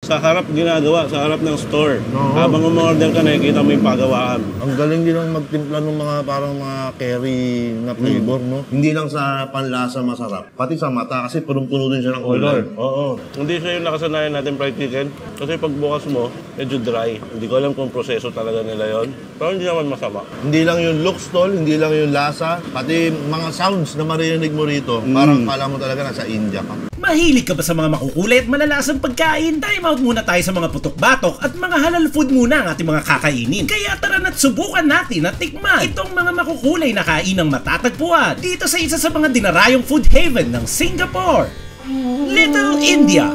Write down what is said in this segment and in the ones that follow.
Sa harap ginagawa, sa harap ng store. Habang umorder ka, nakikita mo yung pagawaan. Ang galing din ang magtimpla ng mga parang mga curry na flavor, no? Hindi lang sa panlasa masarap, pati sa mata kasi punong-puno din siya ng color. Oo. Hindi siya yung nakasanayan natin fried chicken. Kasi pagbukas mo, medyo dry. Hindi ko alam kung proseso talaga nila yon. Pero hindi naman masama. Hindi lang yung looks, tol, hindi lang yung lasa, pati mga sounds na maririnig mo rito, parang kala mo talaga nasa India ka. Mahilig ka ba sa mga makukulay at malalasang pagkain? Time out muna tayo sa mga putok-batok at mga halal food muna ang ating mga kakainin. Kaya tara na't subukan natin at tikman itong mga makukulay na kainang matatagpuan dito sa isa sa mga dinarayong food haven ng Singapore, Little India.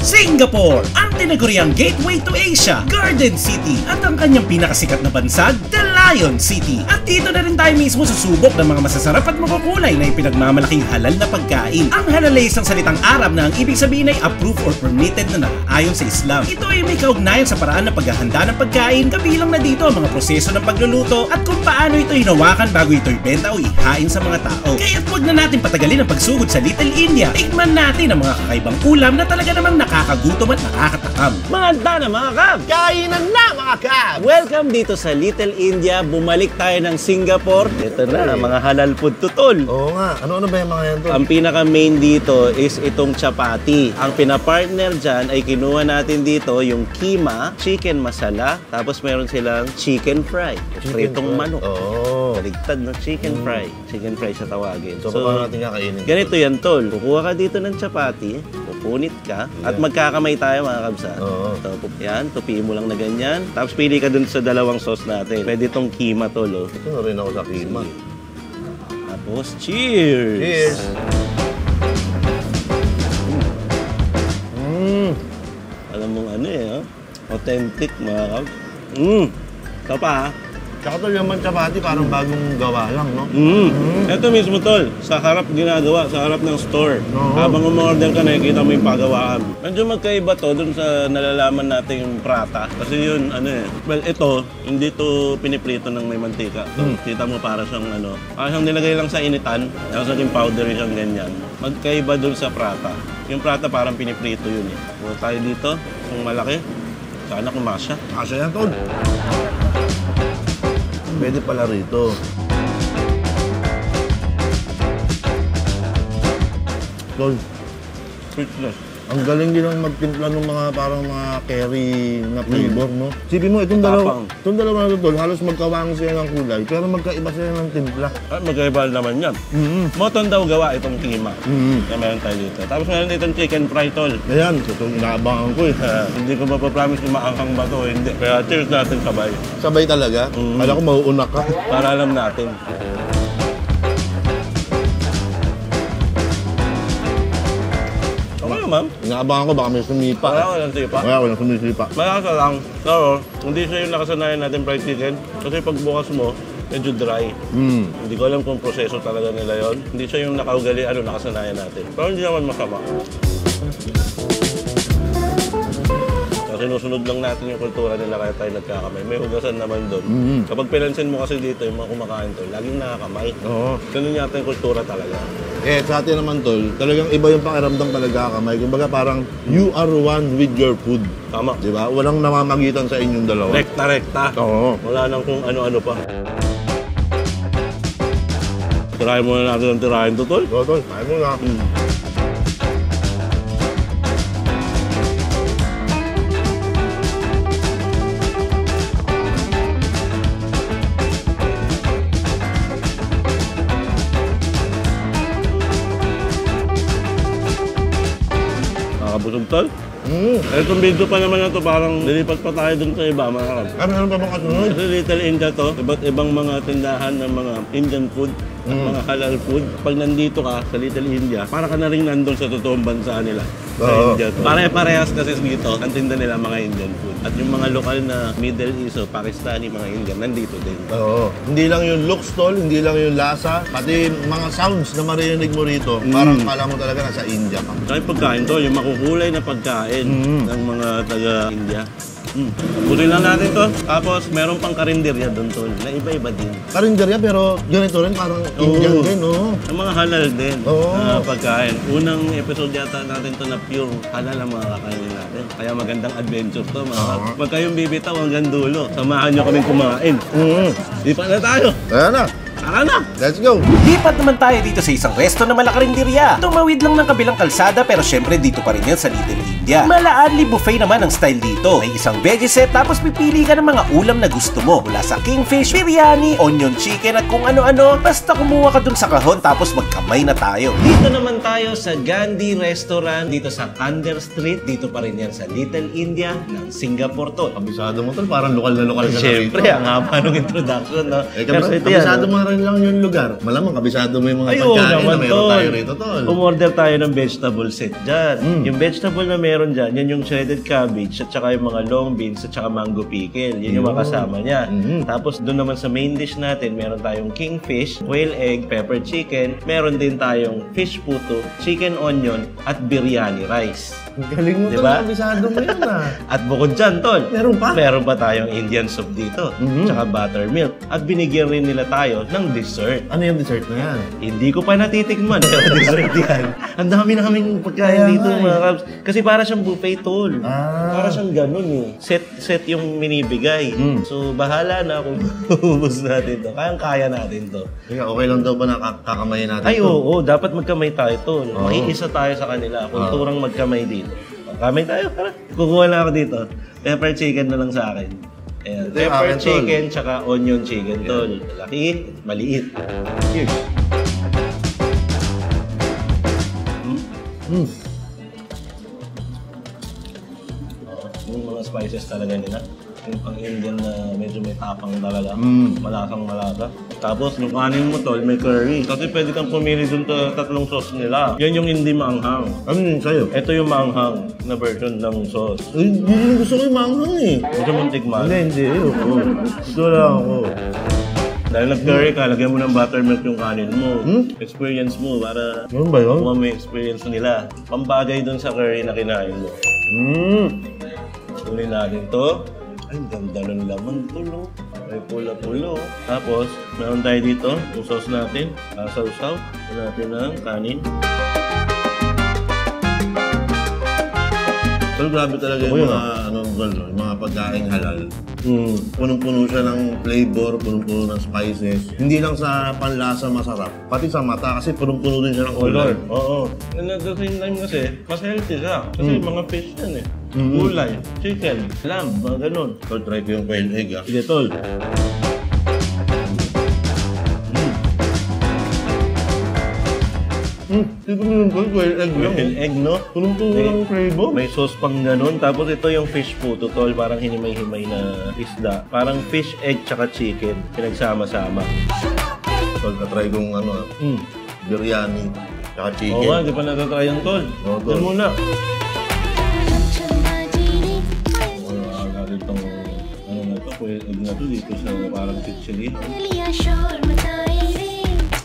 Singapore, ang tinaguriang gateway to Asia, Garden City, at ang kanyang pinakasikat na bansag, The Lion City. At dito na rin tayo mismo susubok ng mga masasarap at makukulay na ipinagmamalaking halal na pagkain. Ang halal ay isang salitang Arab na ang ibig sabihin ay approved or permitted na nakaayon sa Islam. Ito ay may kaugnayan sa paraan ng paghahanda ng pagkain, kabilang na dito ang mga proseso ng pagluluto at kung paano ito hinawakan bago ito ibenta o ihain sa mga tao. Kaya't huwag na natin patagalin ang pagsugod sa Little India. Tikman natin ang mga kakaibang ulam na talaga namang nakakagutom at nakakatakam. Maganda na mga kab! Kainan na mga kab! Welcome dito sa Little India. Bumalik tayo ng Singapore. Ito na, mga halal food tutol. Oo nga, ano-ano ba yung mga yan, tol? Ang pinaka-main dito is itong chapati. Ang pinapartner dyan ay kinuha natin dito yung kima, chicken masala, tapos meron silang chicken fry. Pritong manok. Oo. Baligtad, no? Chicken fry. Chicken fry sa tawagin. So, paano natin kakainin? Ganito yan, tol. Kukuha ka dito ng chapati, pupunit ka, at magkakamay tayo mga kabsa. Oo. So, yan, tupiin mo lang na ganyan. Tapos pili ka dun sa dalawang sauce natin. Pwede itong kima, tol. Oh. Ito na rin ako sa kima. Tapos, cheers! Cheers! Alam mong ano authentic mga kabs. Ito pa ha. Tsaka tol, yung chapati parang bagong gawa lang, no? Ito mismo tol, sa harap ginagawa, sa harap ng store. Habang umorder ka, nakikita mo yung pagawaan. Medyo magkaiba to dun sa nalalaman natin yung prata. Kasi yun, well, ito, hindi to piniprito ng may mantika. So, kita mo para siyang parang siyang nilagay lang sa initan, tapos naging powdery siyang ganyan. Magkaiba dun sa prata. Yung prata parang piniprito yun eh. So, tayo dito, yung malaki, sana kumasya. Kasya yan, tol. Pwede pala rito. Tol, Sweetness. ang galing din ang magtimpla ng mga parang mga curry na flavor, no? Sipin mo, itong dalawa na ito, tol, halos magkawang sila ng kulay, pero magkaiba sila ng timpla. Ay, magkaiba naman yan. Moton daw gawa itong kima. Kaya meron tayo dito. Tapos meron dito chicken fry, tol. Ayan, itong inaabangan ko eh. Hindi ko mapapromise kung maanghang ba to, hindi. Kaya cheers natin sabay. Sabay talaga. Kala ko mauunak ka. Para alam natin. Okay, ma'am. Inaabangan ko, baka may sumipa. Walang sipa. Walang sumisipa. Malasa lang. Pero, hindi siya yung nakasanayan natin fried chicken. Kasi pagbukas mo, medyo dry. Hindi ko alam kung proseso talaga nila yon. Hindi siya yung nakaugali, nakasanayan natin. Pero hindi naman masama. Sinusunod lang natin yung kultura nila kaya tayo nagkakamay. May hugasan naman doon. Kapag pinansin mo kasi dito, yung mga kumakain to, laging nakakamay. Oo. Ganun yata yung kultura talaga. Eh, sa atin naman, tol, talagang iba yung pakiramdam talaga kamay. Kumbaga parang you are one with your food. Tama. Di ba? Walang namamagitan sa inyong dalawa. Rekta-rekta. Oo. Wala nang kung ano-ano pa. Tirahin muna natin ang tirahin to, tol. Oo, tol. Kaya mo na. Nakabusog, tol. Itong video pa naman na to, parang lilipat pa tayo dun sa iba, mga kap. Meron pa bang kasunod? Kasi Little India to, iba't ibang mga tindahan ng mga Indian food at mga halal food. Pag nandito ka sa Little India, para ka na rin nandun sa totoong bansa nila. Sa India to. Pare-parehas kasi dito, ang tinda nila mga Indian food. At yung mga lokal na Middle East o Pakistani, mga Indian, nandito din. Oo. Hindi lang yung looks tol, hindi lang yung lasa, pati mga sounds na maririnig mo rito, parang kala mo talaga nasa India ka. Saka yung pagkain to, yung makukulay na pagkain ng mga taga-India. Putin lang natin to. Tapos meron pang karinderya doon tol, na iba-iba din. Karinderya pero ganito rin, parang Indian din, no? Ang mga halal din Oo. na pagkain. Unang episode yata natin to na pure halal ang mga kakainin natin. Kaya magandang adventure to mga kap. Huwag kayong bibitaw hanggang dulo. Samahan nyo kaming kumain. Di pa na tayo. Ayan na, Tara na! let's go! Lipat naman tayo dito sa isang resto na malakarinderya. Tumawid lang ng kabilang kalsada pero syempre dito pa rin yan sa Little India. Mala-Adli buffet naman ang style dito. May isang veggie set tapos pipili ka ng mga ulam na gusto mo. Mula sa kingfish, biryani, onion chicken at kung ano-ano. Basta kumuha ka dun sa kahon tapos magkamay na tayo. Dito naman tayo sa Gandhi Restaurant dito sa Thunder Street. Dito pa rin yan sa Little India ng Singapore to. Kabisado mo tol, parang lokal na lokal ka na Siyempre, ang haba ng introduction. No? Kabisado mo rin lang yung lugar. Malamang kabisado mo yung mga Ay, oo pagkain naman, na meron tol. tayo rito tol. Umorder tayo ng vegetable set dyan. Yung vegetable na meron dyan, yan yung shredded cabbage at saka yung mga long beans at saka mango pickle. Yan yung mga kasama niya. Tapos doon naman sa main dish natin, meron tayong kingfish, quail egg, pepper chicken. Meron din tayong fish puto, chicken onion, at biryani rice. Ang galing mo Diba? tol, kabisado mo yun ah. At bukod dyan, tol, Meron pa? meron pa tayong Indian soup dito, tsaka buttermilk. At binigyan rin nila tayo ng dessert. Ano yung dessert na yan? Hindi ko pa natitikman, pero dessert yan. Ang dami naming pagkain dito, mga kabs. Kasi para siyang buffet, tol. Para siyang ganun eh. Set yung minibigay. So, bahala na kung ubus natin to. Kayang-kaya natin to. Kaya okay lang daw ba na kakamayin natin Ay, to? oo, dapat magkamay tayo, tol. Makiisa tayo sa kanila. Kung turang magkamay dito. Kamay tayo, tara. Kukuha na ako dito. Pepper chicken na lang sa akin. Ayan. Ito yung Pepper akin, tol. chicken, tsaka onion chicken, tol. Malaki, maliit. Cheers. Yung mga spices talaga nila. Yung pang-Indian na medyo may tapang talaga. Malasang malasa. Tapos yung kanin mo tol, may curry. Kasi pwede kang pumili dun sa tatlong sauce nila. Yan yung hindi maanghang. Ano yun sa'yo? Ito yung maanghang na version ng sauce. Hindi gusto ko yung manghang eh. Gusto mong tikman? Hindi. Oo. Gusto lang ako. Dahil nag-curry ka, lagyan mo ng buttermilk yung kanin mo. Experience mo para Ano ba yun? kung may experience nila. Pambagay dun sa curry na kinain mo. Tuloy natin to. Ay, ganda ng laman to, no? May pula-pula, oh. Tapos, meron tayo dito, yung sauce natin. Sausaw. Ito natin ng kanin. Pero grabe talaga yung mga, yung mga pagkain halal. Punong-puno siya ng flavor, punong-puno ng spices. Hindi lang sa panlasa masarap, pati sa mata kasi punong-puno din siya ng kulay. Oo. And at the same time kasi, mas healthy siya. Kasi mga fish yan eh. Gulay, chicken, lamb, mga ganun. So, try ko yung quail egg ah. Sige, tol. Dito mo yung quail egg lang. Quail egg, no? Punong-puno ng flavor. May sauce pang ganun. Tapos ito yung fish puto, tol. Parang hinimay-himay na isda. Parang fish, egg, tsaka chicken. Pinagsama-sama. So, try kong ano, biryani, tsaka chicken. Oo nga, di pa natatry yung tol. Oo, tol. Yan muna. Itong ano na to, quail egg na to dito sa parang chichili.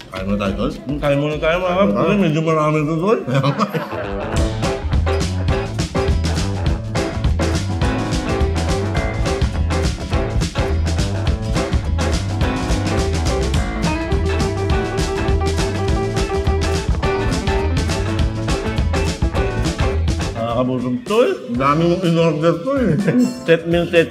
Kaya mo tayo, tol? Kain muna tayo mga kap. Kasi medyo marami ito tol. Nakakabusog tol. Ang dami mong in-order to eh. Set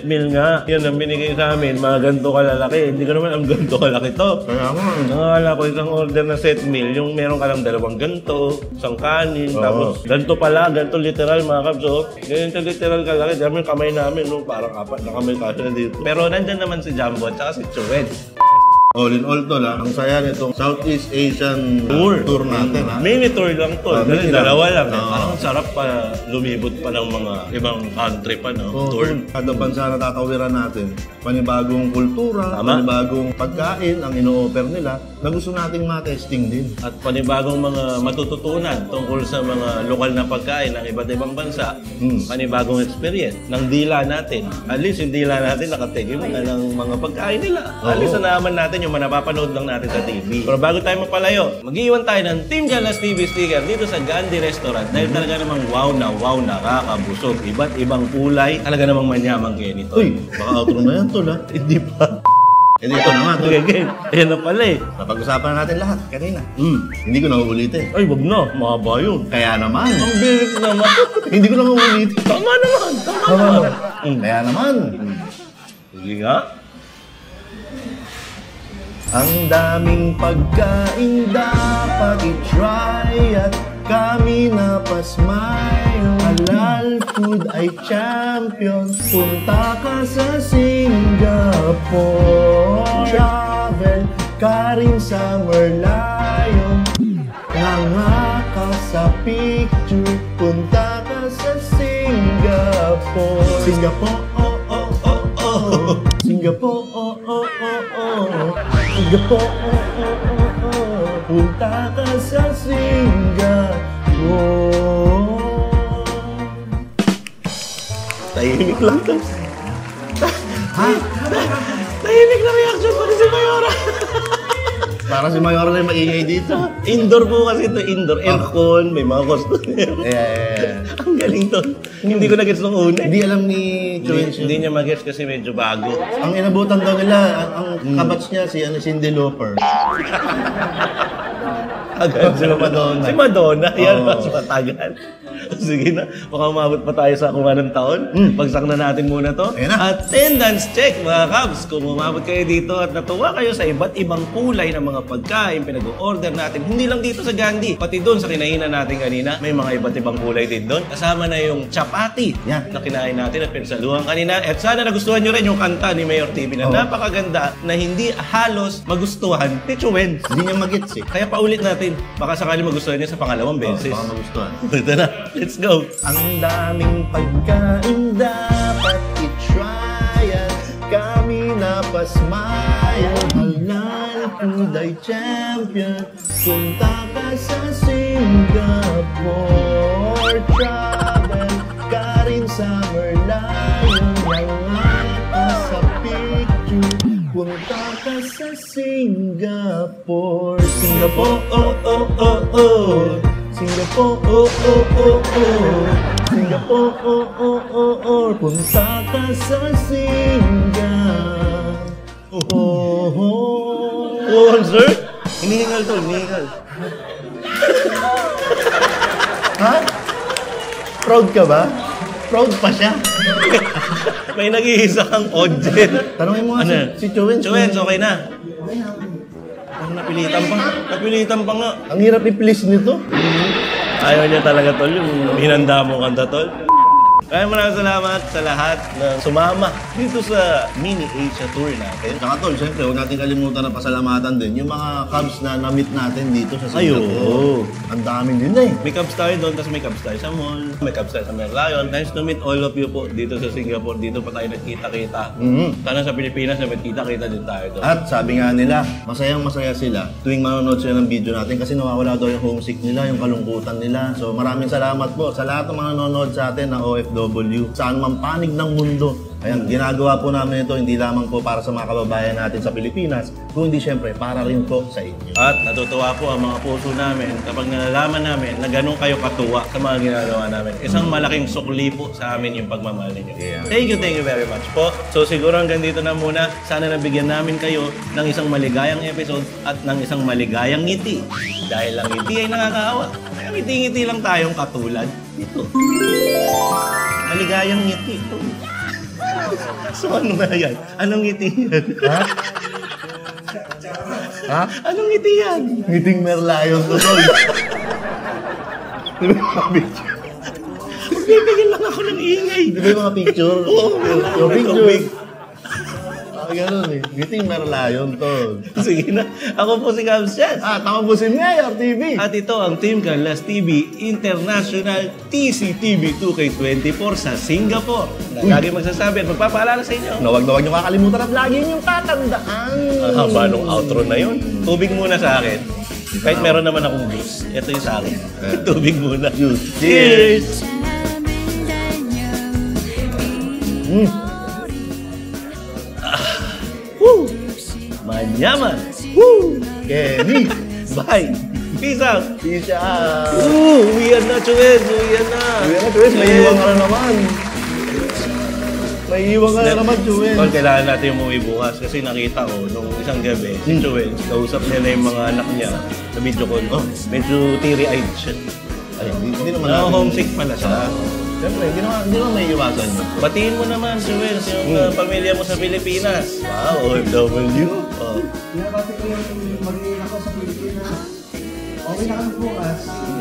meal nga. Yan ang binigay sa amin, mga ganito kalalaki. Hindi ko naman ang ganito kalaki to. Kaya nga eh. Nakakala ko isang order na set meal, yung meron ka lang dalawang ganito, isang kanin, tapos ganito pala, ganito literal mga kabs. So, ganito literal kalaki. Dami yung kamay namin, no? Parang apat na kamay kasi dito. Pero nandyan naman si Jumbo at saka si Chued. All in all tol ha, ang saya nitong Southeast Asian tour natin ha. Mini tour lang to. Mini Dalawa lang. Oo. Parang sarap pa lumibot pa ng mga ibang country pa, no? So, Tour. kada bansa na tatawiran natin, panibagong kultura, Tama. panibagong pagkain ang ino-offer nila na gusto nating matesting din. At panibagong mga matututunan tungkol sa mga lokal na pagkain ng iba't ibang bansa. Panibagong experience ng dila natin. At least yung dila natin nakatigim na ng mga pagkain nila. At least naaman natin yung manapapanood lang natin sa TV. Pero bago tayo mapalayo, mag-iwan tayo ng Team Jalas TV sticker dito sa Gandhi Restaurant dahil talaga namang wow, nakakabusog. Iba't ibang kulay, talaga namang manyamang kayo nito. Uy, baka outro na yan tol ha. Hindi pa. Eh dito na nga tol. Okay, ayan na pala eh. Napag-usapan na natin lahat kanina. Hindi ko na uulitin. Ay, wag na. Mahaba yun. Kaya naman. Ang bilis naman. Hindi ko na uulitin. Tama naman. Tama naman. Kaya naman. Sige nga. Ang daming pagkain dapat i-try at kami na pasmay. Halal food ay champion. Punta ka sa Singapore. Travel ka rin sa Merlion. Nga ka sa picture. Punta ka sa Singapore. Singapore, oh, oh, oh, oh. Singapore, oh, oh, oh, oh. Singapore, oh, oh, oh, oh. Punta ka sa Singapore. Tahimik lang to. Ha? Tahimik na reaction pa rin si Mayora. Para si Mayora lang maingay dito. Indoor po kasi ito. Indoor. Aircon. May mga customer. Ang galing to. Hindi ko na-gets nung una. Hindi alam ni Chuenz Hindi niya mag-gets kasi medyo bago. Ang inabutan daw nila, ang kabats niya si Cindy Lauper. Agad. Si Madonna. Si Madonna. Yan, Oo. mas matagal. Sige na, baka umabot pa tayo sa kung anong taon. Bagsak na natin muna to. Ayan na. Attendance check, mga Cubs. Kung umabot kayo dito at natuwa kayo sa iba't ibang kulay ng mga pagkain pinag-order natin, hindi lang dito sa Gandhi, pati doon sa kinainan natin kanina, may mga iba't ibang kulay din doon. Kasama na yung chapati Yan. na kinain natin at pinsaluhan kanina. At sana nagustuhan nyo rin yung kanta ni Mayor TV na napakaganda na hindi halos magustuhan ni Chuenz. Hindi niya magets eh. Kaya paulit natin. Baka sakali magustuhan niya sa pangalawang beses. Baka magustuhan. Ito na. Let's go. Ang daming pagkain dapat i-try at kami na pasmayan. Halal food ay champion. Punta ka sa Singapore. Travel ka rin sa Merlion. Nangat ka sa picture. Punta ka sa Singapore. Singapore, oh, oh, oh, oh. Singapore, oh, oh, oh, oh. Singapore, oh, oh, oh, oh. Punta ka sa Singapore. Oh, oh. Oh, sir? Hinihingal to, hinihingal. Ha? Proud ka ba? Proud pa siya. May nag-iisa kang audience. Tanungin mo nga Ano? si Chuenz. Chuenz, okay na. Ang napilitan pa. Napilitan pa nga. Ang hirap i-please nito. Ayaw niya talaga, tol. Yung hinanda mo kanta, tol. Kaya maraming salamat sa lahat na sumama dito sa Mini Asia Tour natin. Tsaka tol, siyempre, huwag natin kalimutan na pasalamatan din yung mga Cubs na na-meet natin dito sa Singapore. Ang dami din eh. May Cubs tayo doon, tapos may Cubs tayo sa mall, may Cubs tayo sa Merlion. Nice to meet all of you po dito sa Singapore. Dito pa tayo nagkita-kita. Sana sa Pilipinas, nagkita-kita din tayo doon. At sabi nga nila, masayang-masaya sila tuwing manonood sila ng video natin kasi nawawala daw yung homesick nila, yung kalungkutan nila. So maraming salamat po sa lahat ng mga nanonood sa atin na OFW, saan man panig ng mundo. Ayan, ginagawa po namin ito hindi lamang po para sa mga kababayan natin sa Pilipinas, kundi syempre para rin po sa inyo. At natutuwa po ang mga puso namin kapag nalalaman namin na ganun kayo katuwa sa mga ginagawa namin. Isang malaking sukli po sa amin yung pagmamahal ninyo. Yeah. Thank you very much po. So siguro hanggang dito na muna. Sana nabigyan namin kayo ng isang maligayang episode at ng isang maligayang ngiti. Dahil ang ngiti ay nakakaawa. Kaya ngiti-ngiti lang tayong katulad nito. Maligayang ngiti. So ano nga yan? Anong ngiti yan? Ha? Ha? Anong ngiti yan? Ngiting Merlion to, tol. Di ba yung mga picture? Bibigyan lang ako ng ingay. Di ba yung mga picture? Oo, Yung picture. Ganun eh. Meeting Merlion, tol. Sige na. Ako po si Cubs Chats. At ako po si Mayor TV. At ito ang Team Canlas TV International TCTV 2K24 sa Singapore. Lagi magsasabi at magpapaalala sa inyo. Na wag nyo kakalimutan at lagi nyo tatandaan. Haba nung outro na yun. Tubig muna sa akin. Kahit meron naman akong juice. Ito yung sa akin. Tubig muna. Juice. Cheers! Woo! Manyaman! Woo! Kenny. Bye! Peace out! Peace out. Uwian na, Chuez! Uwian na! May iwan ka na naman. May iwan ka na naman, Chuel. Tol, kailangan natin umuwi bukas kasi nakita ko nung isang gabi, si Chuez, kausap niya na yung mga anak niya sa video call. Medyo teary-eyed siya. Ay, hindi naman natin. Homesick pala siya. Siyempre, hindi naman may iwasan yun. Batiin mo naman, Chuez, yung pamilya mo sa Pilipinas. Wow, OFW. Pinapati ko yung mag-iing ako sa Pilipinas. Okay na kami bukas.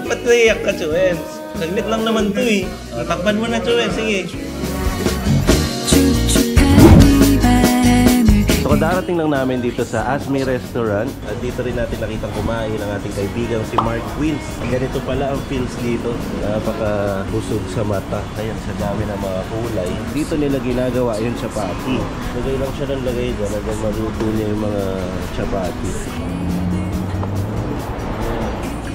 Ba't naiyak ka, Chuez? Saglit lang naman to eh. Takpan mo na, Chuez. Sige. So darating lang namin dito sa Asmi Restaurant at dito rin natin nakitang kumain ang ating kaibigang si Mark Queens. Ganito pala ang feels dito. Napaka-busog sa mata. Ayan, sa dami ng mga kulay. Dito nila ginagawa yung chapati. Lagay lang siya ng lagay dyan hanggang maluto niya yung mga chapati.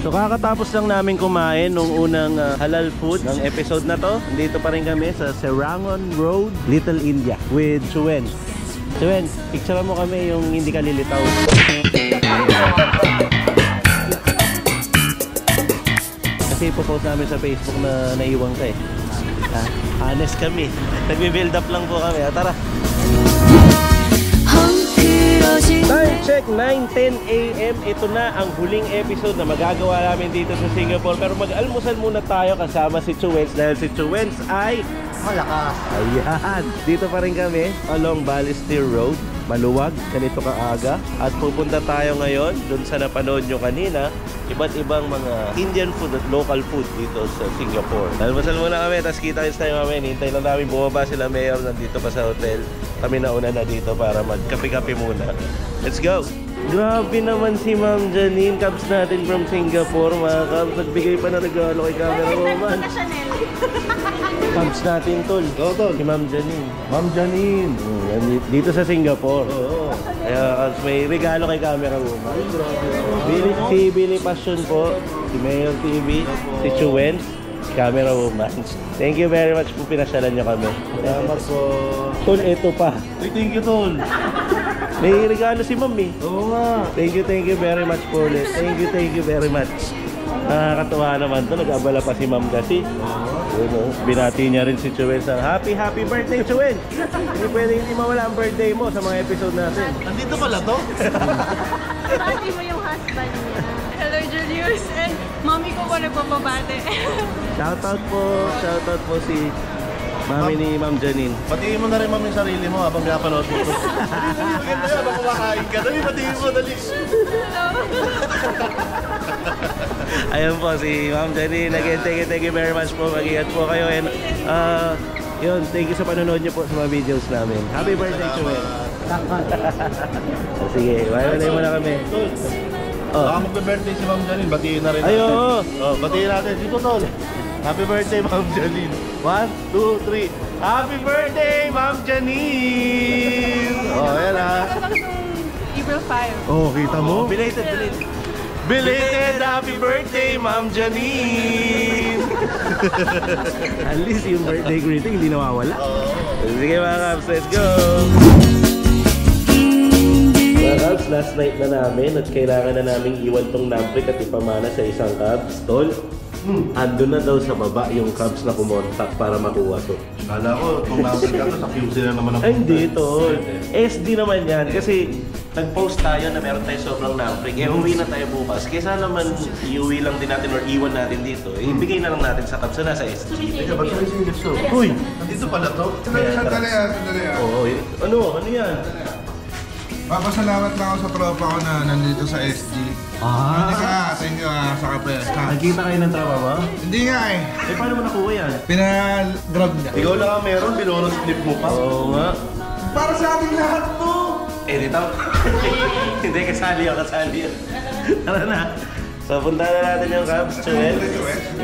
So kakatapos lang namin kumain nung unang halal food ng episode na to. Dito pa rin kami sa Serangoon Road, Little India with Chuen. Chuen, picture mo kami yung hindi ka lilitaw. Kasi ipopost namin sa Facebook na naiwan ka eh. Honest kami. Nagbe-build up lang po kami. Tara! Time check, 9:10 AM. Ito na ang huling episode na magagawa namin dito sa Singapore. Pero mag-almusal muna tayo kasama si Chuens dahil si Chuens ay Malakas. ayan. Dito pa rin kami along Balestier Road. Maluwag, ganito kaaga. At pupunta tayo ngayon dun sa napanood nyo kanina. Iba't ibang mga Indian food at local food dito sa Singapore. Almusal muna kami, tapos kita-kits tayo kami. Hintay lang namin bumaba sila Mayor nandito pa sa hotel. Kami nauna na dito para magkape-kape muna. Let's go! Grabe naman si Ma'am Janine, Cubs natin from Singapore, mga Cubs. Nagbigay pa na regalo kay camera woman. Cubs natin, tol. Go, tol. Si Ma'am Janine. Ma'am Janine. Dito sa Singapore. Oo. Kaya Cubs, may regalo kay camera woman. Si Billy Passion po, si Mayor TV, si Chuen, si camera woman. Thank you very much po, pinasyalan niyo kami. Salamat po. Tol, ito pa. Uy, thank you, tol. May regalo si Ma'am eh. Oo nga. Thank you very much po ulit. Thank you very much. Nakakatuwa naman to. Nag-abala pa si Ma'am kasi. Binati niya rin si Chuen sa happy birthday, Chuen! Hindi pwede hindi mawala ang birthday mo sa mga episode natin. Nandito pala to? Pati mo yung husband niya. Hello, Julius. And mommy ko nagpapabate. Shoutout po si Mami ni Ma'am Janine. Batiin mo na rin, ma'am, yung sarili mo habang pinapanood mo ito. Maganda yan, habang kumakain ka. Dali, batiin mo, dali. Ayun po si Ma'am Janine. Again, thank you very much po. Mag-iingat po kayo. And yun, thank you sa panonood niyo po sa mga videos namin. Happy birthday, Chuen! Sige, bye muna kami. Baka magbe-birthday si Ma'am Janine, batiin na rin natin. Ayo! Batiin natin. Dito, tol. Happy birthday, Ma'am Janine. 1, 2, 3. Happy birthday, Ma'am Janine! Ayan ah. April 5. Oh, kita mo? Belated. Belated happy birthday, Ma'am Janine! At least yung birthday greeting hindi nawawala. Sige mga Cubs, let's go! Mga Cubs, last night na namin at kailangan na namin iwan tong numbrick at ipamana sa isang Cubs. Tol, andun na daw sa baba yung Cubs na kumontak para makuha to. Kala ko, kung nasa ka to, sa QC na naman ang Ay, hindi, Tol. SD naman yan kasi nag-post tayo na meron tayo sobrang numbrick. Uwi na tayo bukas. Kesa naman iuwi lang din natin or iwan natin dito. Ibigay na lang natin sa Cubs na nasa SD. Teka, ba't may singles to? Uy! Nandito pala to? Sandali ah. Oo, ano yan? Papasalamat lang ako sa tropa ko na nandito sa SG. Thank you sa kape. Nakikita kayo ng tropa ba? Hindi nga eh. Eh, paano mo nakuha yan? Pina-grab niya. Ikaw lang ang meron, binonus clip mo pa. Oo nga. Para sa ating lahat to! Edit ako. Hindi, kasali ako. Tara na. So, punta na natin yung Cubs, Chuel.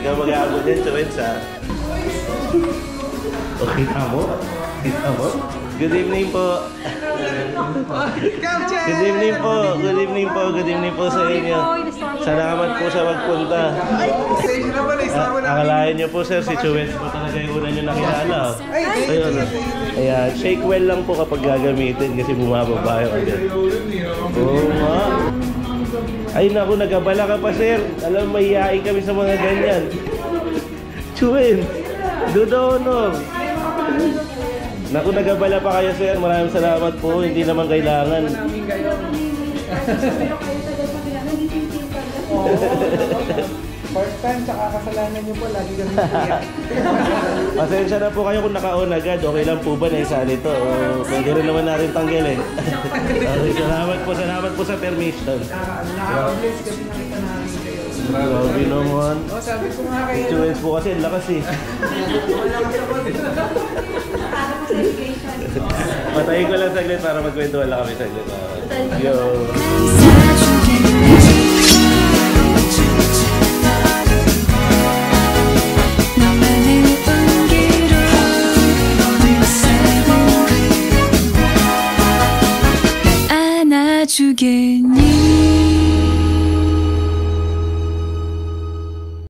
Ikaw mag-aabot yan, Chuel, sa... O, kita mo? Good evening po. Good evening po sa inyo. Salamat po sa magpunta. Akalain niyo po sir, si Chuel po talaga yung una niyo nakilala. Ayun. Ayan, shake well lang po kapag gagamitin kasi bumababa yung agad. Oo nga. Ay naku, nagabala ka pa sir. Alam, mahihain kami sa mga ganyan. Chuel, do the honor. Naku, nagabala pa kayo sir. Maraming salamat po. Hindi naman kailangan. First time, tsaka kasalanan niyo po, lagi kami iyak. Pasensya na po kayo kung naka-on agad. Okay lang po ba na isa nito? Pwede rin naman natin tanggalin. Okay, salamat po sa permission. Nakaka-bless kasi nakita namin kayo. Grabe naman. Sabi ko nga kayo. Choice po kasi, lakas eh. Patayin ko lang saglit para magkwentuhan lang kami saglit. Yo. 안아주겠니